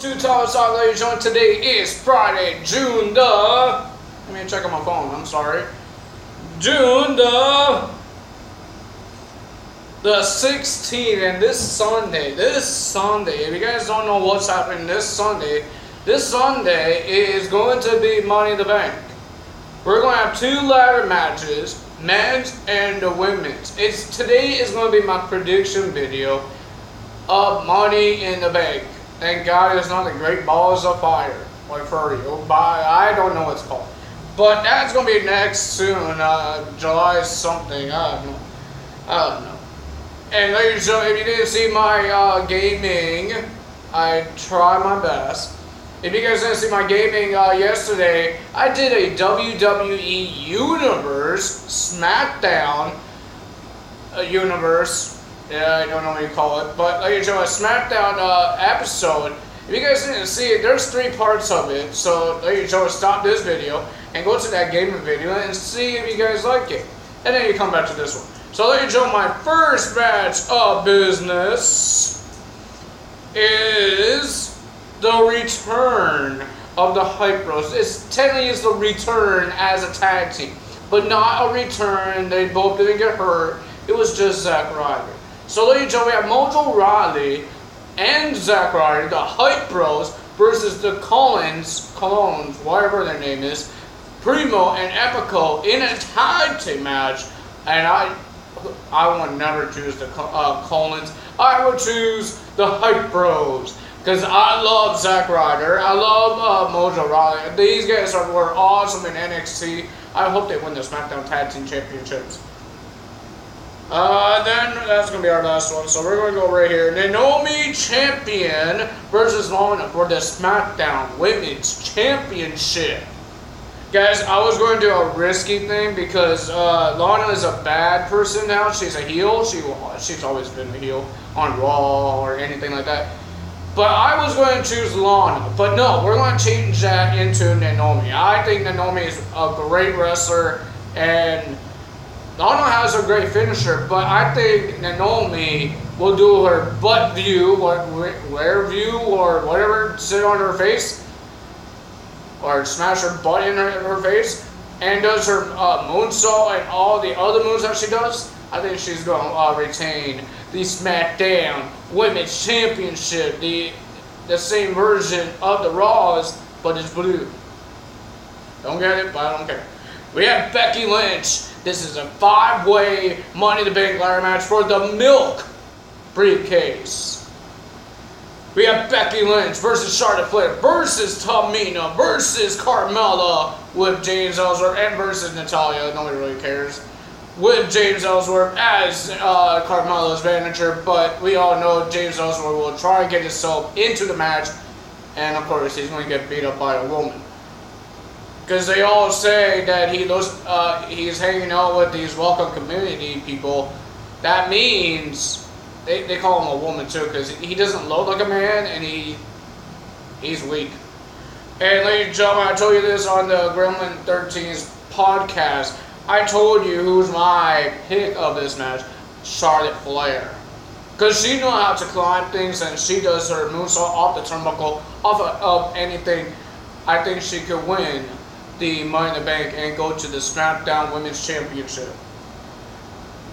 To Thomas Talk, ladies and gentlemen, today is Friday, June the... Let me check on my phone, I'm sorry. June the 16th, and this Sunday, if you guys don't know what's happening this Sunday is going to be Money in the Bank. We're going to have two ladder matches, men's and the women's. Today is going to be my prediction video of Money in the Bank. Thank God it's not the Great Balls of Fire, like for real. I don't know what it's called. But that's going to be next soon, July something, I don't know. And ladies and gentlemen, if you didn't see my gaming, I try my best. If you guys didn't see my gaming yesterday, I did a WWE Universe SmackDown Universe. Yeah, I don't know what you call it, but like you know, a SmackDown episode. If you guys didn't see it, there's 3 parts of it. So like you know, stop this video and go to that gaming video and see if you guys like it, and then you come back to this one. So let you know, my first match of business is the return of the Hype Bros. Technically it's the return as a tag team, but not a return. They both didn't get hurt. It was just Zack Ryder. So ladies and gentlemen, we have Mojo Rawley and Zack Ryder, the Hype Bros, versus the Clones, whatever their name is, Primo and Epico in a tag team match. And I would never choose the Clones. I would choose the Hype Bros, because I love Zack Ryder. I love Mojo Rawley. These guys were awesome in NXT. I hope they win the SmackDown Tag Team Championships. Then that's going to be our last one. So we're going to go right here. Naomi Champion versus Lana for the SmackDown Women's Championship. Guys, I was going to do a risky thing because Lana is a bad person now. She's a heel. She's always been a heel on Raw or anything like that. But I was going to choose Lana. But no, we're going to change that into Naomi. I think Naomi is a great wrestler, and Lana has a great finisher, but I think Naomi will do her butt view, or rear view, or whatever, sit on her face, or smash her butt in her face, and does her moonsault and all the other moves that she does. I think she's going to retain the SmackDown Women's Championship, the same version of the Raws, but it's blue. Don't get it, but I don't care. We have Becky Lynch. This is a 5-way Money in the Bank ladder match for the Milk briefcase. We have Becky Lynch versus Charlotte Flair versus Tamina versus Carmella with James Ellsworth, and versus Natalya. Nobody really cares. With James Ellsworth as Carmella's manager, but we all know James Ellsworth will try and get himself into the match, and of course he's going to get beat up by a woman. Because they all say that he's hanging out with these welcome community people. That means they call him a woman too, because he doesn't look like a man, and he's weak. And ladies and gentlemen, I told you this on the Gremlin 13's podcast. I told you who's my pick of this match, Charlotte Flair. Because she knows how to climb things, and she does her moonsault off the turnbuckle, off of anything. I think she could win the Money in the Bank and go to the SmackDown Women's Championship.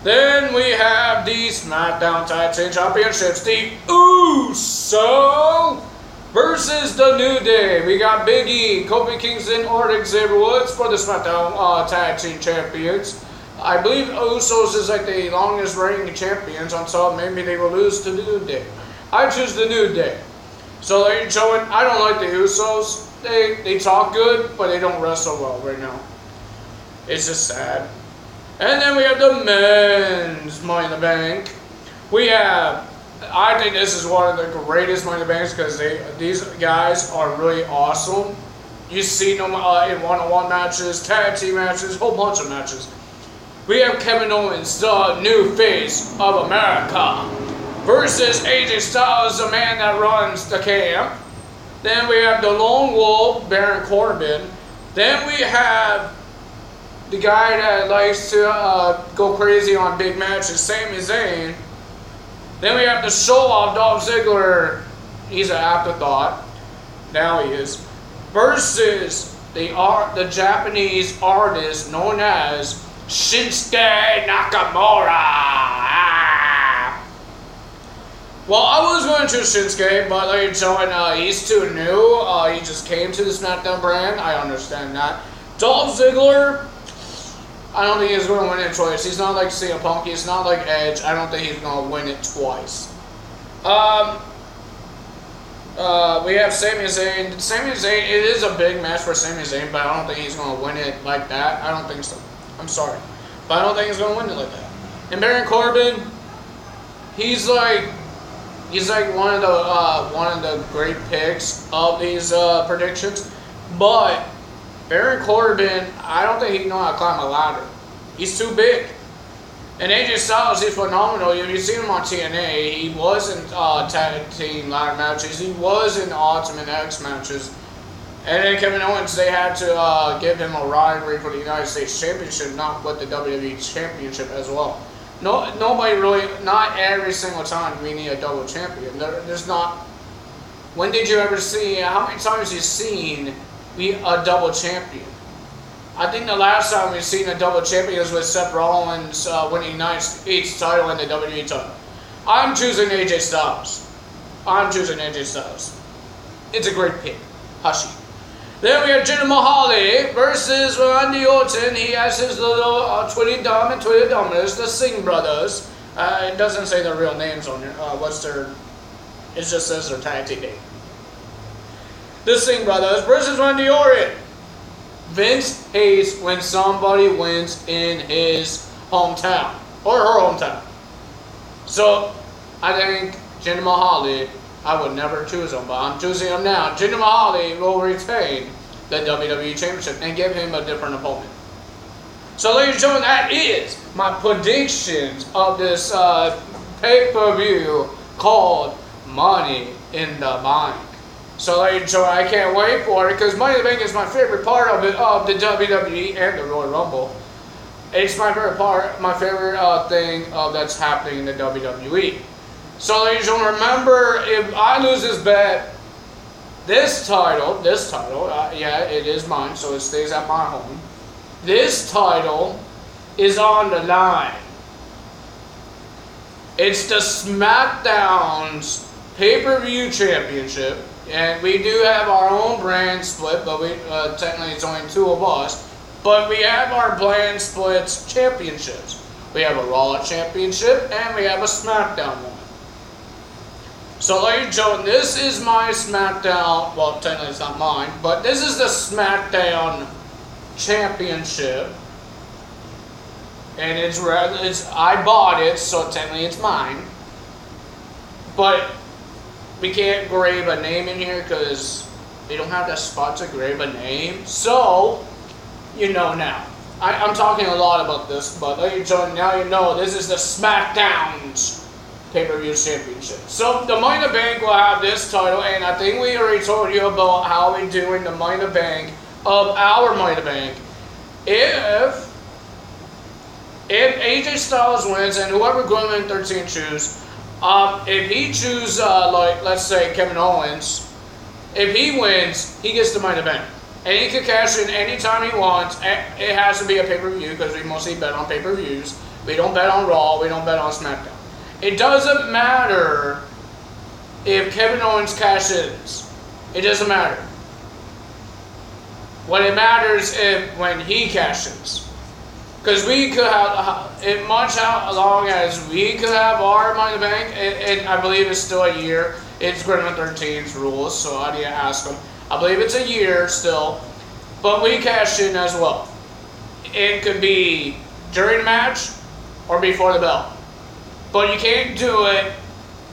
Then we have the SmackDown Tag Team Championships. The Uso versus the New Day. We got Big E, Kofi Kingston, or Xavier Woods for the SmackDown Tag Team Champions. I believe Usos is like the longest reigning champions, until maybe they will lose to the New Day. I choose the New Day. So ladies and gentlemen, I don't like the Usos. They talk good, but they don't wrestle well right now. It's just sad. And then we have the men's Money in the Bank. I think this is one of the greatest Money in the Banks, because these guys are really awesome. You see them in one-on-one matches, tag team matches, a whole bunch of matches. We have Kevin Owens, the new face of America, versus AJ Styles, the man that runs the camp. Then we have the Lone Wolf, Baron Corbin. Then we have the guy that likes to go crazy on big matches, Sami Zayn. Then we have the show-off Dolph Ziggler. He's an afterthought. Now he is. Versus the Japanese artist known as Shinsuke Nakamura. Well, I was going to choose Shinsuke, but like showing he's too new. He just came to the SmackDown brand. I understand that. Dolph Ziggler, I don't think he's going to win it twice. He's not like CM Punk. He's not like Edge. I don't think he's going to win it twice. We have Sami Zayn. Sami Zayn, it is a big match for Sami Zayn, but I don't think he's going to win it like that. I don't think so. I'm sorry. But I don't think he's going to win it like that. And Baron Corbin, he's like one of the great picks of these predictions. But Baron Corbin, I don't think he can know how to climb a ladder. He's too big. And AJ Styles, he's phenomenal. You've seen him on TNA. He was in tag team ladder matches. He was in Ultimate X matches. And then Kevin Owens, they had to give him a rivalry for the United States Championship, not with the WWE Championship as well. No, nobody really, not every single time we need a double champion. There's not. When did you ever see? How many times have you seen a double champion? I think the last time we've seen a double champion was with Seth Rollins winning the United States title and the WWE title. I'm choosing AJ Styles. I'm choosing AJ Styles. It's a great pick. Hushy. Then we have Jinder Mahal versus Randy Orton. He has his little Tweety Dum and Tweety Dumbers, the Singh brothers. It doesn't say their real names on it. It just says their tag team name. The Singh brothers versus Randy Orton. Vince hates when somebody wins in his hometown or her hometown. So I think Jinder Mahal, I would never choose him, but I'm choosing him now. Jinder Mahal will retain the WWE Championship and give him a different opponent. So ladies and gentlemen, that is my predictions of this pay-per-view called Money in the Bank. So ladies and gentlemen, I can't wait for it because Money in the Bank is my favorite part of the WWE and the Royal Rumble. It's my favorite part, my favorite thing that's happening in the WWE. So ladies and gentlemen, remember, if I lose this bet, this title, yeah, it is mine, so it stays at my home. This title is on the line. It's the SmackDown's pay-per-view championship, and we do have our own brand split, but we technically it's only two of us. But we have our brand splits championships. We have a Raw championship, and we have a SmackDown one. So ladies and gentlemen, this is my SmackDown, well technically it's not mine, but this is the SmackDown Championship. And I bought it, so technically it's mine. But we can't grave a name in here because they don't have that spot to grave a name. So, you know now. I'm talking a lot about this, but ladies and gentlemen, now you know this is the SmackDown's pay-per-view championship. So the Money in the Bank will have this title, and I think we already told you about how we're doing the Money in the Bank of our Money in the Bank. If AJ Styles wins and whoever Gremlin 13 chooses, if he chooses like let's say Kevin Owens, if he wins, he gets the Money in the Bank. And he can cash in anytime he wants. It has to be a pay-per-view because we mostly bet on pay-per-views. We don't bet on Raw, we don't bet on SmackDown. It doesn't matter if Kevin Owens cashes. It doesn't matter. What it matters is when he cashes. Because we could have, much how long as we could have our Money in the Bank, and I believe it's still a year. It's Gremlin 13's rules, so I didn't ask him. I believe it's a year still, but we cash in as well. It could be during the match or before the bell. But you can't do it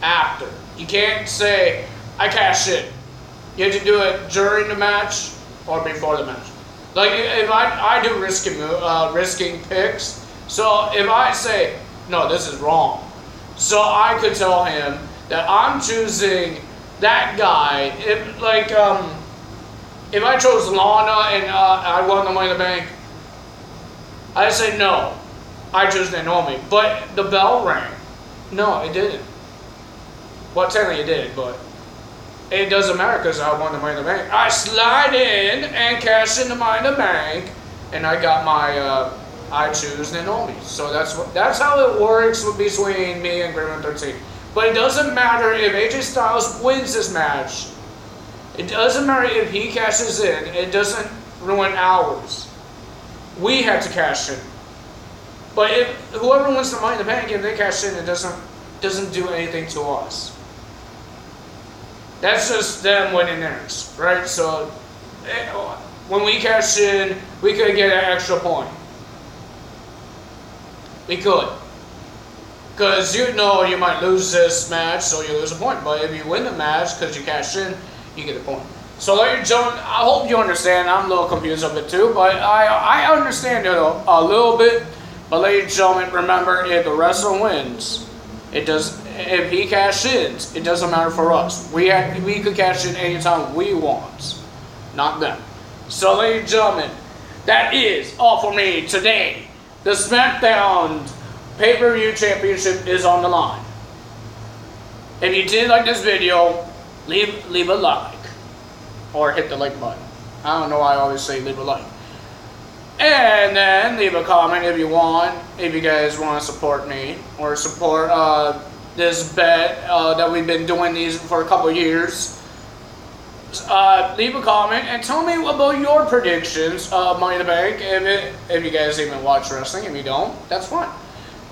after. You can't say, I cash in. You have to do it during the match or before the match. Like, if I do risking picks, so if I say, no, this is wrong, so I could tell him that I'm choosing that guy. If I chose Lana and I won the Money in the Bank, I say no, I chose Naomi. But the bell rang. No, it didn't. Well, technically it did, but it doesn't matter because I won the Money in the Bank. I slide in and cash in the Money in the Bank, and I got my I choose Naomi. So that's how it works between me and Grandma 13. But it doesn't matter if AJ Styles wins this match. It doesn't matter if he cashes in. It doesn't ruin ours. We have to cash in. But if whoever wins the Money in the Bank, if they cash in, it doesn't do anything to us. That's just them winning theirs, right? So when we cash in, we could get an extra point. We could. Because you know you might lose this match, so you lose a point. But if you win the match because you cash in, you get a point. So ladies and gentlemen, I hope you understand. I'm a little confused of it too, but I understand it a little bit. But ladies and gentlemen, remember, if the wrestler wins, if he cash in, it doesn't matter for us. We could cash in anytime we want, not them. So ladies and gentlemen, that is all for me today. The SmackDown Pay-Per-View Championship is on the line. If you did like this video, leave a like. Or hit the like button. I don't know why I always say leave a like. And then leave a comment if you want. If you guys want to support me. Or support this bet that we've been doing these for a couple years. Leave a comment and tell me about your predictions of Money in the Bank. If you guys even watch wrestling. If you don't, that's fine.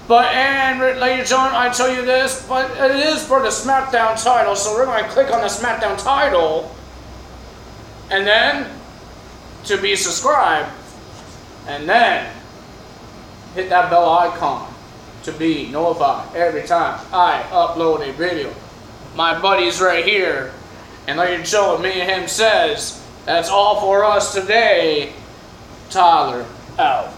But, and ladies and gentlemen, I tell you this, but it is for the SmackDown title, so we're going to click on the SmackDown title, and then, to be subscribed, and then, hit that bell icon to be notified every time I upload a video. My buddy's right here, and ladies and gentlemen, me and him says, that's all for us today. Tyler, out.